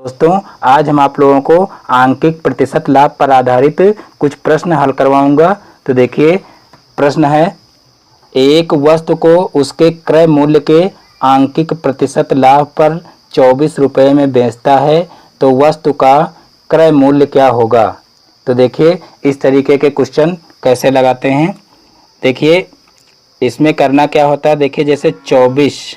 दोस्तों, आज हम आप लोगों को आंकिक प्रतिशत लाभ पर आधारित कुछ प्रश्न हल करवाऊंगा। तो देखिए, प्रश्न है, एक वस्तु को उसके क्रय मूल्य के आंकिक प्रतिशत लाभ पर 24 रुपये में बेचता है तो वस्तु का क्रय मूल्य क्या होगा। तो देखिए, इस तरीके के क्वेश्चन कैसे लगाते हैं। देखिए, इसमें करना क्या होता है। देखिए, जैसे 24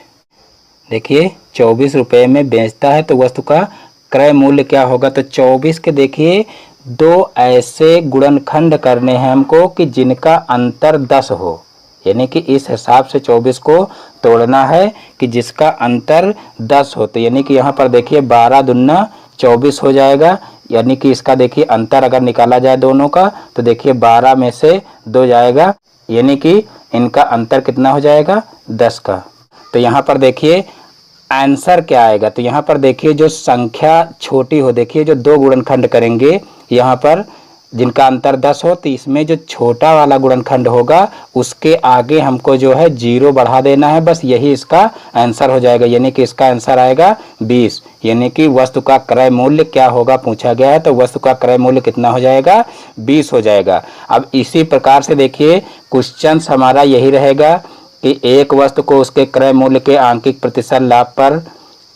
रुपये में बेचता है तो वस्तु का क्रय मूल्य क्या होगा। तो 24 के देखिए दो ऐसे गुणनखंड करने हैं हमको कि जिनका अंतर 10 हो, यानी कि इस हिसाब से 24 को तोड़ना है कि जिसका अंतर 10 हो। तो यानी कि यहाँ पर देखिए 12 दूना 24 हो जाएगा, यानी कि इसका देखिए अंतर अगर निकाला जाए दोनों का तो देखिए 12 में से 2 जाएगा, यानी कि इनका अंतर कितना हो जाएगा 10 का। तो यहाँ पर देखिए आंसर क्या आएगा। तो यहाँ पर देखिए जो संख्या छोटी हो, देखिए जो दो गुणनखंड करेंगे यहाँ पर जिनका अंतर 10 हो, तो इसमें जो छोटा वाला गुणनखंड होगा उसके आगे हमको जो है 0 बढ़ा देना है, बस यही इसका आंसर हो जाएगा। यानी कि इसका आंसर आएगा 20। यानी कि वस्तु का क्रय मूल्य क्या होगा पूछा गया है, तो वस्तु का क्रय मूल्य कितना हो जाएगा 20 हो जाएगा। अब इसी प्रकार से देखिए क्वेश्चन हमारा यही रहेगा कि एक वस्तु को उसके क्रय मूल्य के आंकिक प्रतिशत लाभ पर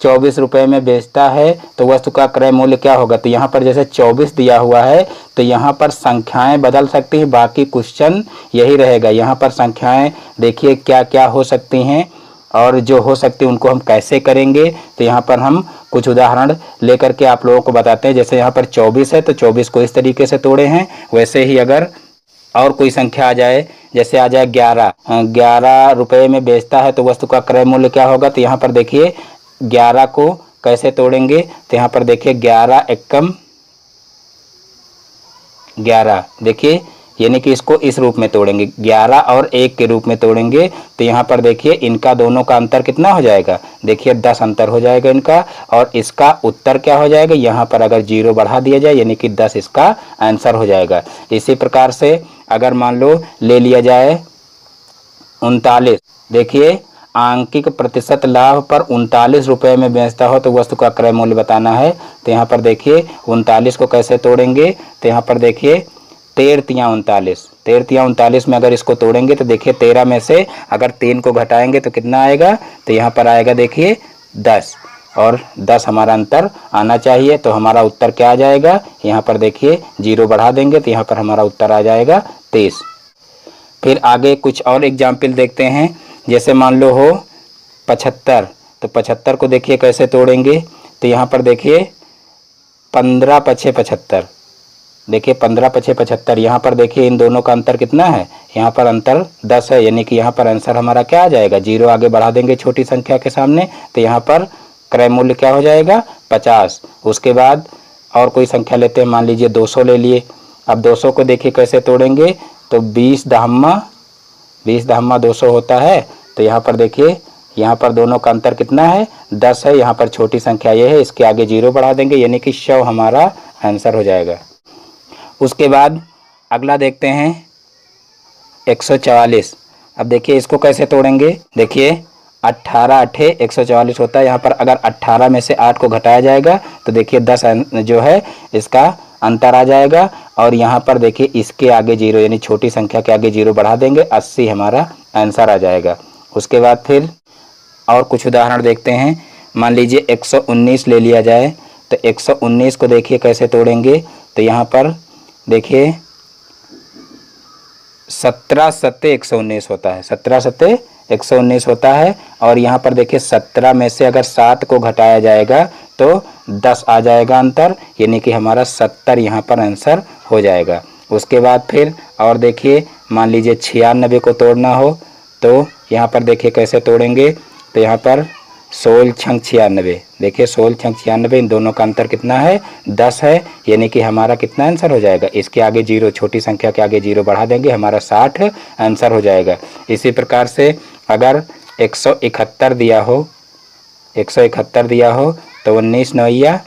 24 रुपये में बेचता है तो वस्तु का क्रय मूल्य क्या होगा। तो यहाँ पर जैसे 24 दिया हुआ है तो यहाँ पर संख्याएं बदल सकती हैं, बाकी क्वेश्चन यही रहेगा। यहाँ पर संख्याएं देखिए क्या क्या हो सकती हैं और जो हो सकती है उनको हम कैसे करेंगे। तो यहाँ पर हम कुछ उदाहरण लेकर के आप लोगों को बताते हैं। जैसे यहाँ पर 24 है तो 24 को इस तरीके से तोड़े हैं, वैसे ही अगर और कोई संख्या आ जाए, जैसे आ जाए 11 रुपये में बेचता है तो वस्तु का क्रय मूल्य क्या होगा। तो यहाँ पर देखिए 11 को कैसे तोड़ेंगे। तो यहाँ पर देखिए 11 एकम 11, देखिए यानी कि इसको इस रूप में तोड़ेंगे, 11 और 1 के रूप में तोड़ेंगे। तो यहाँ पर देखिए इनका दोनों का अंतर कितना हो जाएगा, देखिए 10 अंतर हो जाएगा इनका, और इसका उत्तर क्या हो जाएगा, यहाँ पर अगर 0 बढ़ा दिया जाए यानी कि 10 इसका आंसर हो जाएगा। इसी प्रकार से अगर मान लो ले लिया जाए 39, देखिए आंकिक प्रतिशत लाभ पर 39 रुपये में बेचता हो तो वस्तु का क्रय मूल्य बताना है। तो यहाँ पर देखिए 39 को कैसे तोड़ेंगे। तो यहाँ पर देखिए 13 39 में अगर इसको तोड़ेंगे तो देखिए 13 में से अगर 3 को घटाएंगे तो कितना आएगा। तो यहाँ पर आएगा देखिए 10, और 10 हमारा अंतर आना चाहिए। तो हमारा उत्तर क्या आ जाएगा, यहाँ पर देखिए 0 बढ़ा देंगे तो यहाँ पर हमारा उत्तर आ जाएगा 23। फिर आगे कुछ और एग्जाम्पल देखते हैं। जैसे मान लो हो 75, तो 75 को देखिए कैसे तोड़ेंगे। तो यहाँ पर देखिए 15 पछे 75, देखिए 15 पछे 75, यहाँ पर देखिए इन दोनों का अंतर कितना है, यहाँ पर अंतर 10 है, यानी कि यहाँ पर आंसर हमारा क्या आ जाएगा, 0 आगे बढ़ा देंगे छोटी संख्या के सामने। तो यहाँ पर क्रय मूल्य क्या हो जाएगा 50। उसके बाद और कोई संख्या लेते हैं, मान लीजिए 200 ले लिए। अब 200 को देखिए कैसे तोड़ेंगे। तो 20 दहम्मा 200 होता है। तो यहाँ पर देखिए यहाँ पर दोनों का अंतर कितना है 10 है, यहाँ पर छोटी संख्या ये है, इसके आगे 0 बढ़ा देंगे यानी कि 100 हमारा आंसर हो जाएगा। उसके बाद अगला देखते हैं 144। अब देखिए इसको कैसे तोड़ेंगे। देखिए 18 अठे 144 होता है, यहाँ पर अगर 18 में से 8 को घटाया जाएगा तो देखिए 10 जो है इसका अंतर आ जाएगा, और यहाँ पर देखिए इसके आगे 0 यानी छोटी संख्या के आगे 0 बढ़ा देंगे, 80 हमारा आंसर आ जाएगा। उसके बाद फिर और कुछ उदाहरण देखते हैं। मान लीजिए 119 ले लिया जाए। तो 119 को देखिए कैसे तोड़ेंगे। तो यहाँ पर देखिए 17 सत्ते 119 होता है, 17 सत्ते 119 होता है, और यहाँ पर देखिए 17 में से अगर 7 को घटाया जाएगा तो 10 आ जाएगा अंतर, यानी कि हमारा 70 यहाँ पर आंसर हो जाएगा। उसके बाद फिर और देखिए मान लीजिए 96 को तोड़ना हो तो यहाँ पर देखिए कैसे तोड़ेंगे। तो यहाँ पर 16 छंग 96, देखिए 16 छंग 96, इन दोनों का अंतर कितना है 10 है, यानी कि हमारा कितना आंसर हो जाएगा, इसके आगे 0 छोटी संख्या के आगे 0 बढ़ा देंगे, हमारा 60 आंसर हो जाएगा। इसी प्रकार से अगर 171 दिया हो, 171 दिया हो तो 19 नवैया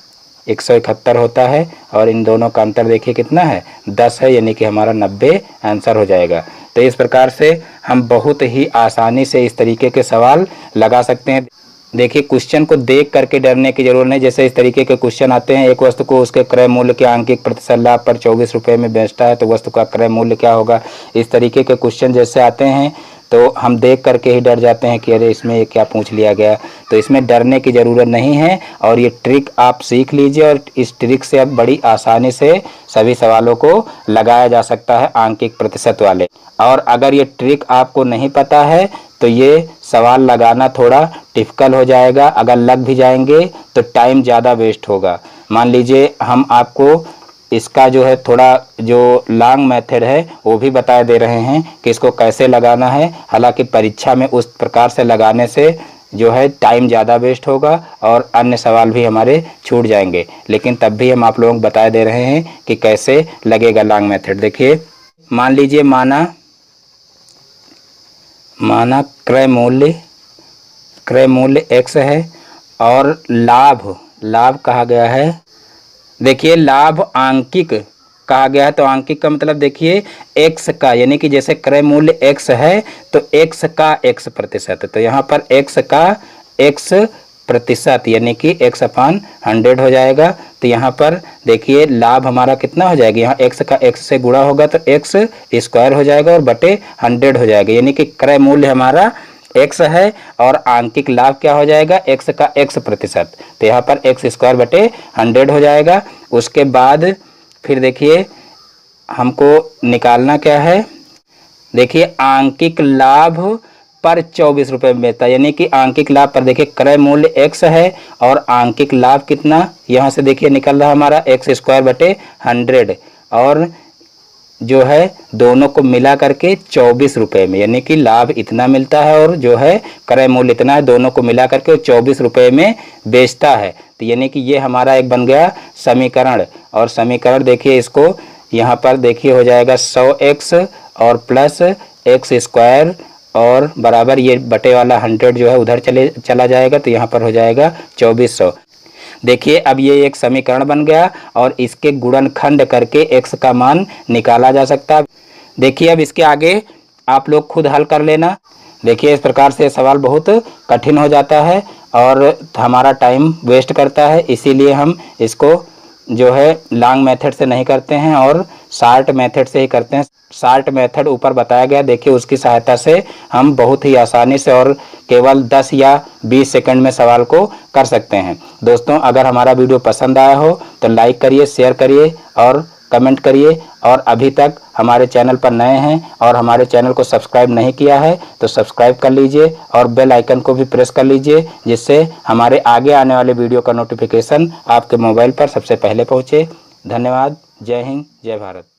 171 होता है, और इन दोनों का अंतर देखिए कितना है 10 है, यानी कि हमारा 90 आंसर हो जाएगा। तो इस प्रकार से हम बहुत ही आसानी से इस तरीके के सवाल लगा सकते हैं। देखिए क्वेश्चन को देख करके डरने की जरूरत नहीं। जैसे इस तरीके के क्वेश्चन आते हैं, एक वस्तु को उसके क्रय मूल्य के आंकिक प्रतिशत लाभ पर 24 रुपये में बेचता है तो वस्तु का क्रय मूल्य क्या होगा। इस तरीके के क्वेश्चन जैसे आते हैं तो हम देख करके ही डर जाते हैं कि अरे इसमें ये क्या पूछ लिया गया। तो इसमें डरने की ज़रूरत नहीं है और ये ट्रिक आप सीख लीजिए और इस ट्रिक से अब बड़ी आसानी से सभी सवालों को लगाया जा सकता है आंकिक प्रतिशत वाले। और अगर ये ट्रिक आपको नहीं पता है तो ये सवाल लगाना थोड़ा डिफ़िकल्ट हो जाएगा। अगर लग भी जाएंगे तो टाइम ज़्यादा वेस्ट होगा। मान लीजिए हम आपको इसका जो है थोड़ा जो लॉन्ग मेथड है वो भी बता दे रहे हैं कि इसको कैसे लगाना है। हालांकि परीक्षा में उस प्रकार से लगाने से जो है टाइम ज़्यादा वेस्ट होगा और अन्य सवाल भी हमारे छूट जाएंगे, लेकिन तब भी हम आप लोगों को बता दे रहे हैं कि कैसे लगेगा लॉन्ग मेथड। देखिए मान लीजिए माना क्रय मूल्य x है और लाभ कहा गया है। देखिए लाभ आंकिक कहा गया है तो आंकिक का मतलब देखिए x का, यानी कि जैसे क्रय मूल्य x है तो x का x प्रतिशत, तो यहाँ पर x का x प्रतिशत यानी कि x/100 हो जाएगा। तो यहाँ पर देखिए लाभ हमारा कितना हो जाएगा, यहाँ x का x से गुणा होगा तो x स्क्वायर हो जाएगा और बटे 100 हो जाएगा, यानी कि क्रय मूल्य हमारा x है और आंकिक लाभ क्या हो जाएगा, x का x प्रतिशत, तो यहाँ पर x स्क्वायर बटे 100 हो जाएगा। उसके बाद फिर देखिए हमको निकालना क्या है, देखिए आंकिक लाभ पर 24 रुपये में बेचता है, यानी कि आंकिक लाभ पर देखिए क्रय मूल्य x है और आंकिक लाभ कितना, यहाँ से देखिए निकल रहा हमारा x स्क्वायर बटे 100 और जो है दोनों को मिला करके 24 रुपये में, यानी कि लाभ इतना मिलता है और जो है क्रय मूल्य इतना है, दोनों को मिला करके 24 रुपये में बेचता है। तो यानी कि ये हमारा एक बन गया समीकरण। और समीकरण देखिए इसको यहाँ पर देखिए हो जाएगा 100x और प्लस x स्क्वायर और बराबर ये बटे वाला 100 जो है उधर चला जाएगा तो यहाँ पर हो जाएगा 2400। देखिए अब ये एक समीकरण बन गया और इसके गुणनखंड करके x का मान निकाला जा सकता है। देखिए अब इसके आगे आप लोग खुद हल कर लेना। देखिए इस प्रकार से सवाल बहुत कठिन हो जाता है और हमारा टाइम वेस्ट करता है, इसीलिए हम इसको जो है लॉन्ग मेथड से नहीं करते हैं और शार्ट मेथड से ही करते हैं। शार्ट मेथड ऊपर बताया गया, देखिए उसकी सहायता से हम बहुत ही आसानी से और केवल 10 या 20 सेकंड में सवाल को कर सकते हैं। दोस्तों अगर हमारा वीडियो पसंद आया हो तो लाइक करिए, शेयर करिए और कमेंट करिए। और अभी तक हमारे चैनल पर नए हैं और हमारे चैनल को सब्सक्राइब नहीं किया है तो सब्सक्राइब कर लीजिए और बेल आइकन को भी प्रेस कर लीजिए, जिससे हमारे आगे आने वाले वीडियो का नोटिफिकेशन आपके मोबाइल पर सबसे पहले पहुँचे। धन्यवाद। जय हिंद, जय भारत।